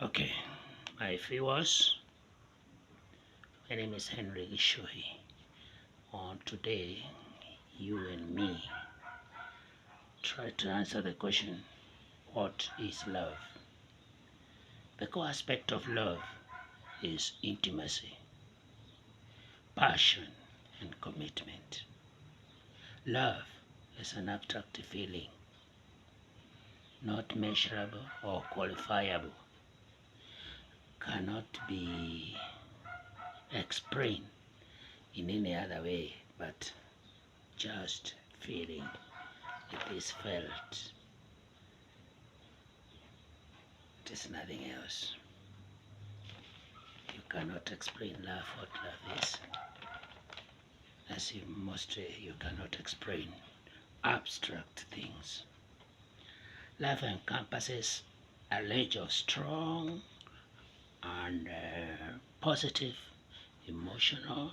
Okay, my viewers, my name is Henry Gishui. On today, you and me try to answer the question, what is love? The core aspect of love is intimacy, passion, and commitment. Love is an abstract feeling, not measurable or quantifiable, cannot be explained in any other way but just feeling. It is felt. It is nothing else. You cannot explain love, what love is, as you cannot explain abstract things. Love encompasses a range of strong and positive emotional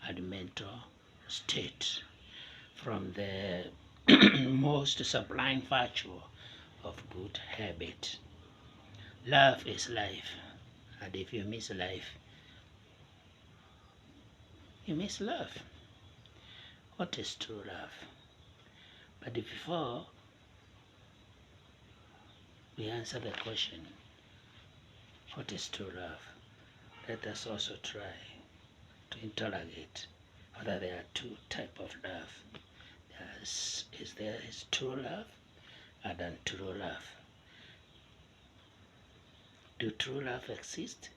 and mental state, from the most sublime virtue of good habit. Love is life, and if you miss life, you miss love. What is true love? But before we answer the question, what is true love? Let us also try to interrogate whether there are two types of love. There is true love and untrue love. Do true love exist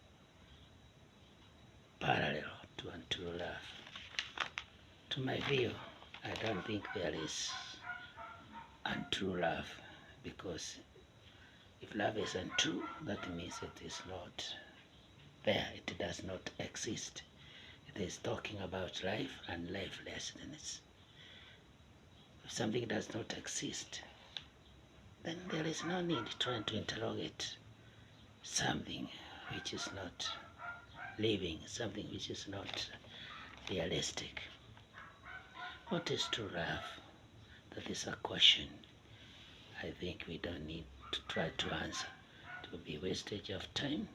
parallel to untrue love? To my view, I don't think there is untrue love, because if love is untrue, that means it is not there, it does not exist. It is talking about life and lifelessness. If something does not exist, then there is no need trying to interrogate something which is not living, something which is not realistic. What is true love? That is a question I think we don't need to try to answer. It will be wastage of time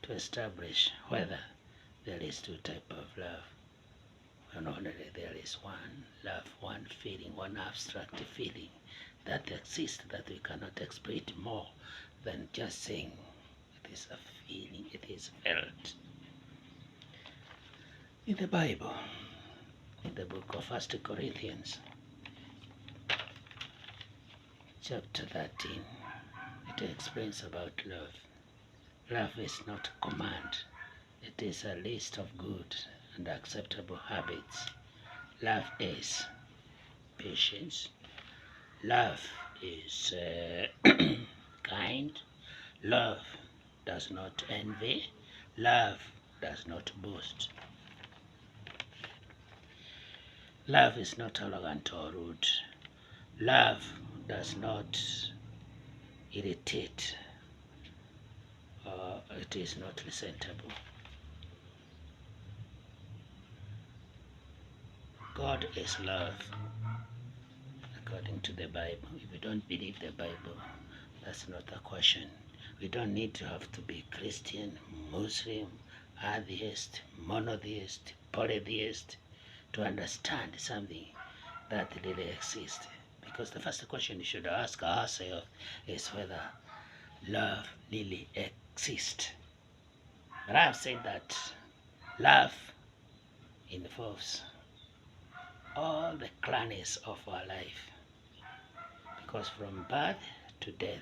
to establish whether there is two types of love. When only there is one love, one feeling, one abstract feeling that exists, that we cannot explain more than just saying it is a feeling, it is felt. In the Bible, in the book of 1 Corinthians, chapter 13, it explains about love. Love is not a command, it is a list of good and acceptable habits. Love is patience. Love is kind. Love does not envy. Love does not boast. Love is not arrogant or rude. Love does not irritate. It is not resentable. God is love, according to the Bible. If you don't believe the Bible, that's not a question. We don't need to have to be Christian, Muslim, atheist, monotheist, polytheist to understand something that really exists. Because the first question you should ask ourselves is whether love really exists. But I have said that love involves all the crannies of our life. Because from birth to death,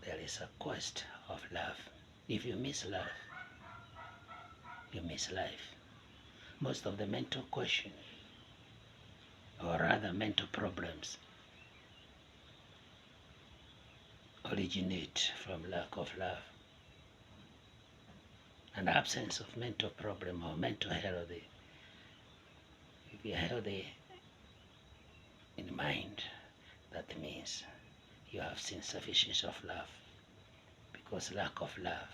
there is a quest of love. If you miss love, you miss life. Most of the mental questions, or rather mental problems, originate from lack of love. An absence of mental problem or mental health. If you're healthy in mind, that means you have insufficiency of love, because lack of love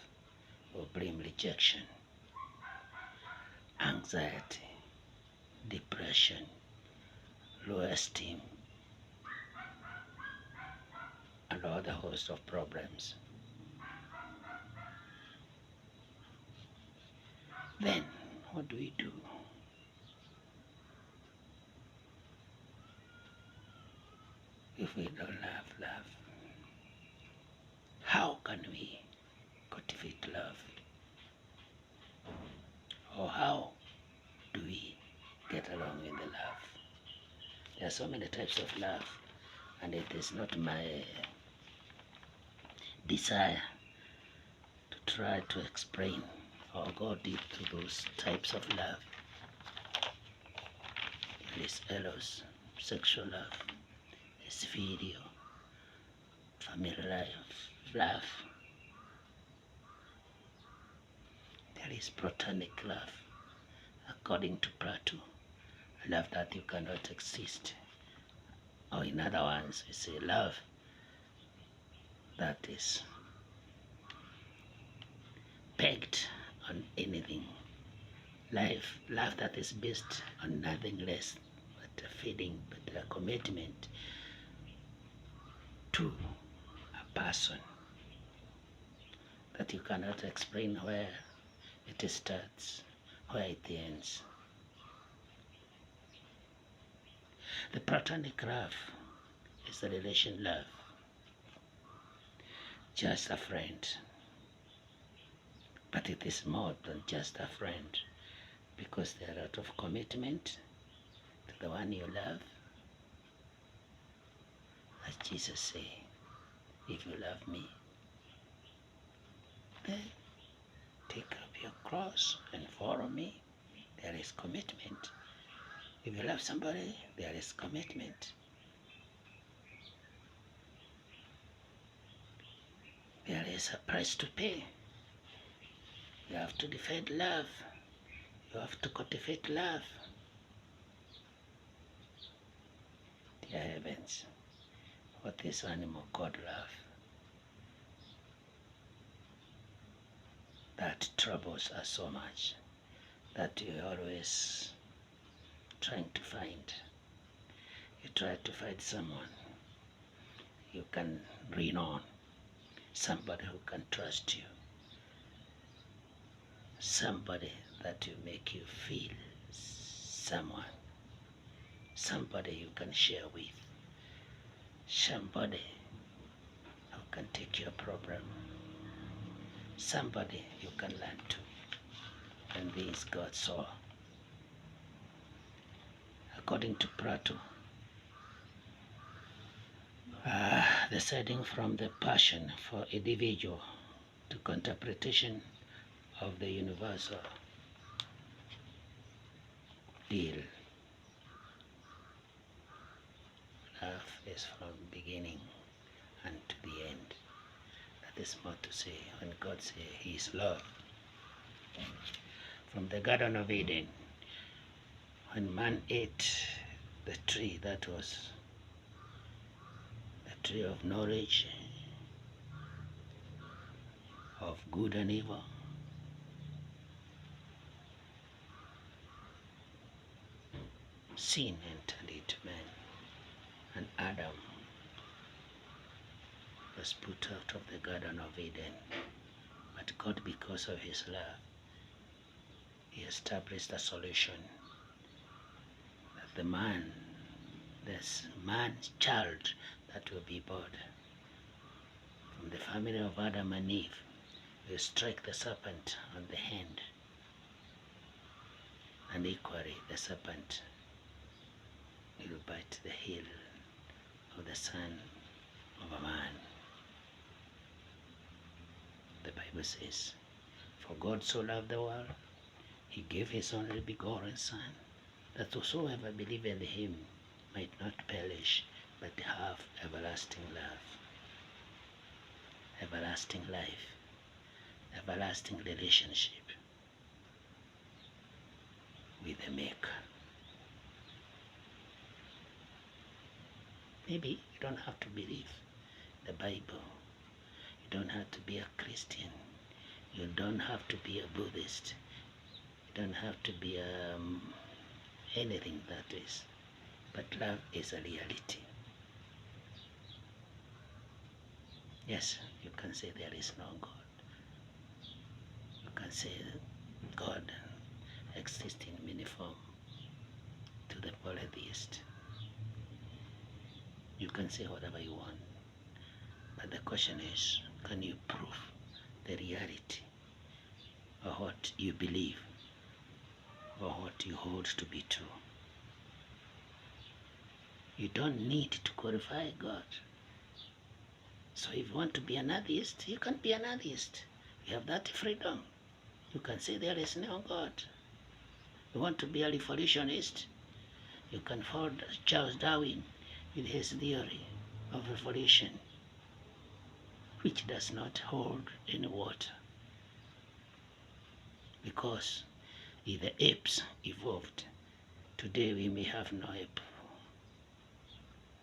will bring rejection, anxiety, depression, low esteem, and or other host of problems. Then, what do we do? If we don't have love, how can we cultivate love? Or how do we get along with the love? There are so many types of love, and it is not my desire to try to explain or go deep to those types of love. There is eros, sexual love, there is video, family life, love. There is platonic love, according to Plato, a love that you cannot exist. Or in other words, we say love that is pegged on anything. Love that is based on nothing less but a feeling, but a commitment to a person that you cannot explain where it starts, where it ends. The platonic love is a relation love, just a friend. But it is more than just a friend, because there are a lot of commitment to the one you love. As Jesus said, if you love me, then take up your cross and follow me. There is commitment. If you love somebody, there is commitment. There is a price to pay. You have to defend love. You have to cultivate love. Dear heavens, what this animal called love that troubles us so much, that you're always trying to find. You try to find someone you can lean on, somebody who can trust you, somebody that will make you feel somebody you can share with, somebody who can take your problem, somebody you can learn to. And this God saw. According to Plato, deciding from the passion for individual to contemplation of the universal deal. Love is from beginning and to the end. That is more to say when God says He is love. From the Garden of Eden, when man ate the tree that was the tree of knowledge of good and evil, sin entered into man, and Adam was put out of the Garden of Eden. But God, because of His love, He established a solution that the man, this man's child that will be born from the family of Adam and Eve, will strike the serpent on the hand, and equally the serpent will bite the heel of the son of a man. The Bible says, for God so loved the world, He gave His only begotten Son, that whosoever believeth in Him might not perish, but have everlasting love, everlasting life, everlasting relationship with the Maker. Maybe you don't have to believe the Bible. You don't have to be a Christian. You don't have to be a Buddhist. You don't have to be anything that is. But love is a reality. Yes, you can say there is no God. You can say God exists in many forms to the polytheist. You can say whatever you want. But the question is, can you prove the reality of what you believe or what you hold to be true? You don't need to glorify God. So if you want to be an atheist, you can be an atheist. You have that freedom. You can say there is no God. You want to be a revolutionist, you can follow Charles Darwin with his theory of evolution, which does not hold any water. Because if the apes evolved, today we may have no ape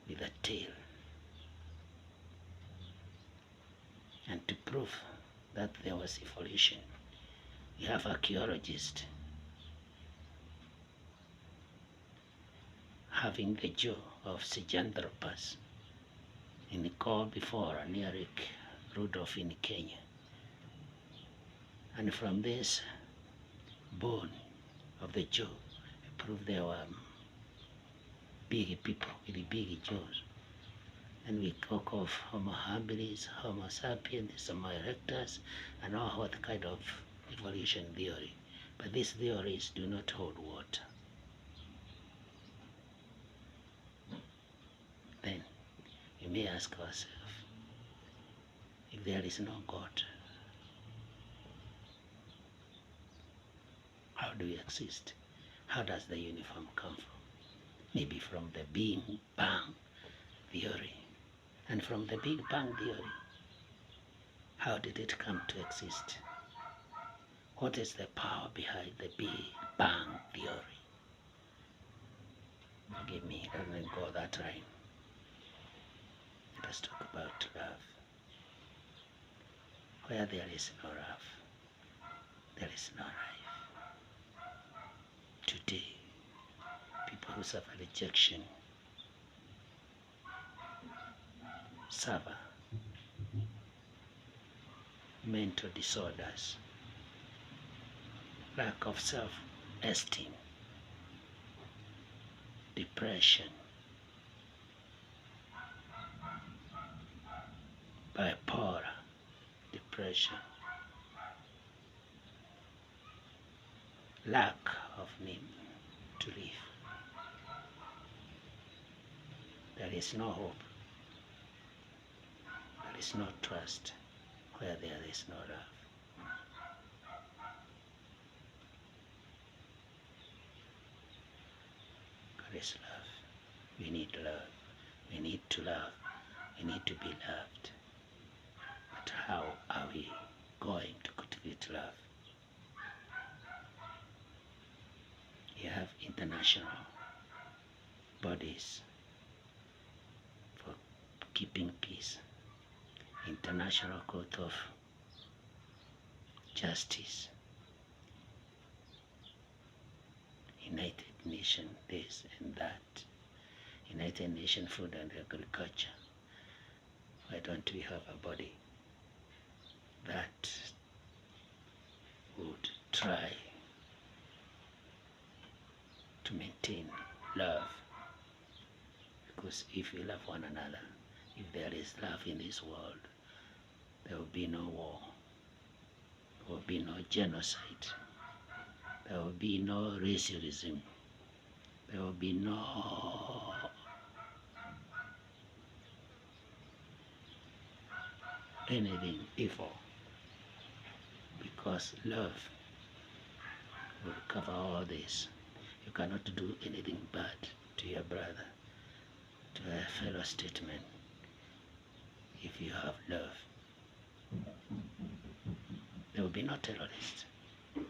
with a tail. And to prove that there was evolution, we have archaeologists having the jaw of Sahelanthropus in Nicole before near Lake Rudolph in Kenya. And from this bone of the jaw, we prove there were big people with big jaws. And we talk of Homo habilis, Homo sapiens, Homo erectus, and all what kind of evolution theory. But these theories do not hold water. Then we may ask ourselves, if there is no God, how do we exist? How does the uniform come from? Maybe from the Big Bang theory. And from the Big Bang theory, how did it come to exist? What is the power behind the Big Bang theory? Forgive me, it doesn't go that right. Let us talk about love. Where there is no love, there is no life. Today, people who suffer rejection suffer mental disorders, lack of self-esteem, depression, bipolar depression, lack of need to live. There is no hope. There is no trust where there is no love. God is love. We need love. We need to love. We need to be loved. But how are we going to cultivate love? You have international bodies for keeping peace. International Court of Justice, United Nations this and that, United Nations Food and Agriculture. Why don't we have a body that would try to maintain love? Because if we love one another, if there is love in this world, there will be no war, there will be no genocide, there will be no racialism, there will be no anything evil, because love will cover all this. You cannot do anything bad to your brother, to a fellow statesman, if you have love. There will be no terrorists. We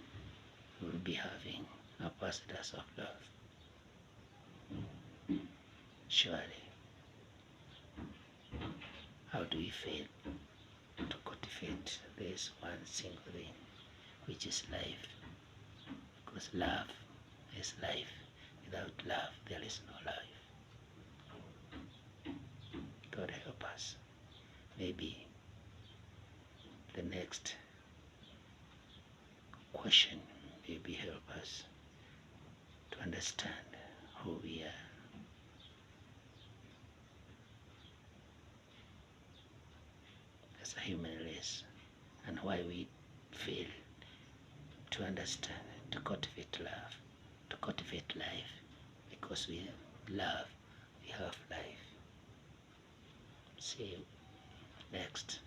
will be having ambassadors of love. Surely, how do we fail to cultivate this one single thing, which is life? Because love is life. Without love, there is no life. God help us. Maybe the next question maybe help us to understand who we are as a human race and why we fail to understand, to cultivate love, to cultivate life, because we love, we have life. See you next.